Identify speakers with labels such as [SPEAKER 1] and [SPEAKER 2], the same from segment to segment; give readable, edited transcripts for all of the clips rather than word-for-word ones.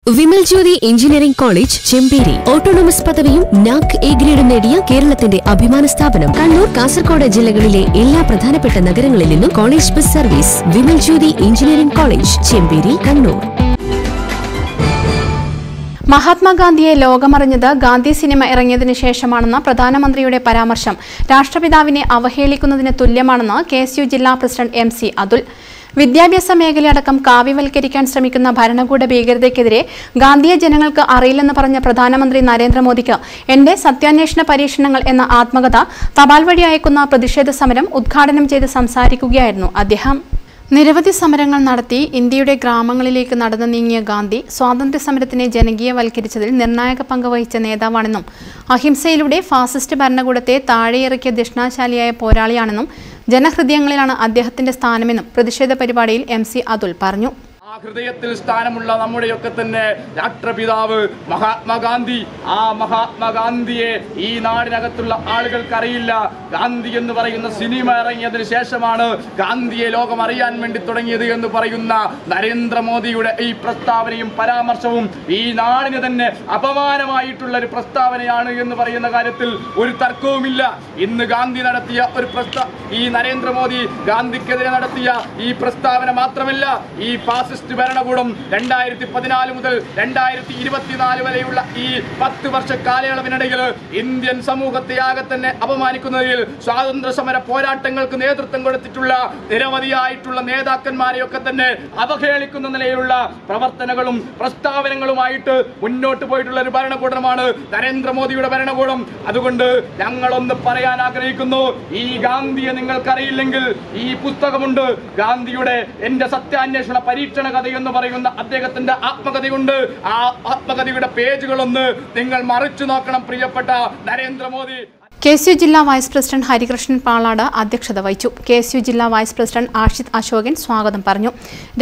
[SPEAKER 1] Vimal Jyothi engineering college Chemperi autonomous പദവിയും NAAC A ഗ്രേഡും നേടിയ കേരളത്തിന്റെ അഭിമാന സ്ഥാപനം. കണ്ണൂർ, കാസർഗോഡ് ജില്ലകളിലെ എല്ലാ പ്രധാനപ്പെട്ട നഗരങ്ങളിൽ നിന്നും college bus service. Vimal Jyothi engineering college Chemperi, Kannur.
[SPEAKER 2] മഹാത്മാഗാന്ധിയെ ലോകമറിഞ്ഞത് ഗാന്ധി സിനിമ ഇറങ്ങിയതിനു ശേഷമാണെന്ന പ്രധാനമന്ത്രിയുടെ പരാമർശം രാഷ്ട്രപിതാവിനെ അവഹേളിക്കുന്നതിന് തുല്യമാണെന്ന് KSU ജില്ലാ പ്രസിഡന്റ് MC അതുൽ. വിദ്യാഭ്യാസ മേഖലയടക്കം കാവ്യവൽക്കരിക്കാൻ ശ്രമിക്കുന്ന ഭരണകൂട ഭീകരതയ്ക്കെതിരെ ഗാന്ധിയെ ജനങ്ങൾക്ക് അറിയില്ലെന്ന് പറഞ്ഞ പ്രധാനമന്ത്രി നരേന്ദ്രമോദിക്ക് എന്റെ സത്യാന്വേഷണ പരീക്ഷണങ്ങൾ എന്ന ആത്മകഥ തപാൽ വഴി അയക്കുന്ന പ്രതിഷേധ സമരം ഉദ്ഘാടനം ചെയ്ത് സംസാരിക്കുകയായിരുന്നു അദ്ദേഹം. നിരവധി സമരങ്ങൾ നടത്തി ഇന്ത്യയുടെ ഗ്രാമങ്ങളിലേക്ക് നടന്നു നീങ്ങിയ ഗാന്ധി സ്വാതന്ത്ര്യ സമരത്തിനെ ജനകീയവൽക്കരിച്ചതിൽ നിർണായക പങ്ക് വഹിച്ച നേതാവാണെന്നും അഹിംസയിലൂടെ ഫാസിസ്റ്റ് ഭരണകൂടത്തെ താഴെയിറക്കിയ ദിഷ്ണാശാലിയായ പോരാളിയാണെന്നും ജനഹൃദയങ്ങളിലാണ് അദ്ദേഹത്തിന്റെ സ്ഥാനമെന്നും പ്രതിഷേധ പരിപാടിയിൽ MC അതുൽ പറഞ്ഞു.
[SPEAKER 3] ഹൃദയത്തിൽ സ്ഥാനമുള്ള നമ്മുടെയൊക്കെ തന്നെ രാഷ്ട്രപിതാവ് മഹാത്മാഗാന്ധി. ആ മഹാത്മാഗാന്ധിയെ ഈ നാടിനകത്തുള്ള ആളുകൾക്കറിയില്ല. ഗാന്ധി എന്ന് പറയുന്ന സിനിമ ഇറങ്ങിയതിന് ശേഷമാണ് ഗാന്ധിയെ ലോകം അറിയാൻ വേണ്ടി തുടങ്ങിയത് എന്ന് പറയുന്ന നരേന്ദ്രമോദിയുടെ ഈ പ്രസ്താവനയും പരാമർശവും ഈ നാടിന് തന്നെ അപമാനമായിട്ടുള്ള ഒരു പ്രസ്താവനയാണ് എന്ന് പറയുന്ന കാര്യത്തിൽ ഒരു തർക്കവുമില്ല. ഇന്ന് ഗാന്ധി നടത്തിയ ഒരു ഈ നരേന്ദ്രമോദി ഗാന്ധിക്കെതിരെ നടത്തിയ ഈ പ്രസ്താവന മാത്രമല്ല, ഈ ഫാസിസ്റ്റ് ഭരണകൂടം 2014 മുതൽ 2024 വരെയുള്ള ഈ 10 വർഷ കാലയളവിനിടയിൽ ഇന്ത്യൻ സമൂഹത്തെ ആകെ തന്നെ അപമാനിക്കുന്നതിൽ സ്വാതന്ത്ര്യ സമര പോരാട്ടങ്ങൾക്ക് നേതൃത്വം കൊടുത്തിട്ടുള്ള നിരവധിയായിട്ടുള്ള നേതാക്കന്മാരെയൊക്കെ തന്നെ അവഹേളിക്കുന്ന നിലയിലുള്ള പ്രവർത്തനങ്ങളും പ്രസ്താവനകളുമായിട്ട് മുന്നോട്ട് പോയിട്ടുള്ള ഒരു ഭരണകൂടമാണ് നരേന്ദ്രമോദിയുടെ ഭരണകൂടം. അതുകൊണ്ട് ഞങ്ങളൊന്ന് പറയാൻ ആഗ്രഹിക്കുന്നു, ഈ ഗാന്ധിയെ നിങ്ങൾക്കറിയില്ലെങ്കിൽ ഈ പുസ്തകമുണ്ട്, ഗാന്ധിയുടെ എന്റെ സത്യാന്വേഷണ പരീക്ഷണ കഥ എന്ന് പറയുന്ന അദ്ദേഹത്തിന്റെ ആത്മകഥയുണ്ട്. ആ ആത്മകഥയുടെ പേജുകളൊന്ന് നിങ്ങൾ മറിച്ചു നോക്കണം പ്രിയപ്പെട്ട നരേന്ദ്രമോദി.
[SPEAKER 2] KSU ജില്ലാ വൈസ് പ്രസിഡന്റ് ഹരികൃഷ്ണൻ പാളാട് അധ്യക്ഷത വഹിച്ചു. KSU ജില്ലാ വൈസ് പ്രസിഡന്റ് ആഷിത് അശോകൻ സ്വാഗതം പറഞ്ഞു.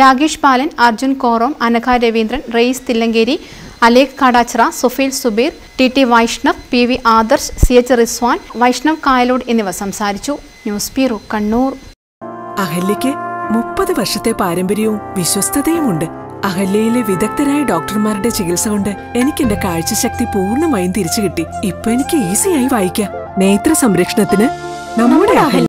[SPEAKER 2] Rakesh Balan, Arjun Korom, Anagha Raveendran, Rais Thillankeri, Alekh Kadachira, Sufeel Subeer, TT Vaishnav, PV Adarsh, CH Rizwan, Vaishnav Kayalode എന്നിവർ സംസാരിച്ചു. News bureau, Kannur.
[SPEAKER 4] അഹല്യയ്ക്ക് 30 വർഷത്തെ പാരമ്പര്യവും വിശ്വസ്തതയുമുണ്ട്. അഹല്യയിലെ വിദഗ്ധരായ ഡോക്ടർമാരുടെ ചികിത്സ കൊണ്ട് എനിക്ക് എന്റെ കാഴ്ചശക്തി പൂർണ്ണമായും തിരിച്ചു കിട്ടി. ഇപ്പൊ എനിക്ക് ഈസിയായി വായിക്കാം. നേത്ര സംരക്ഷണത്തിന് നമ്മുടെ അഹല്യ.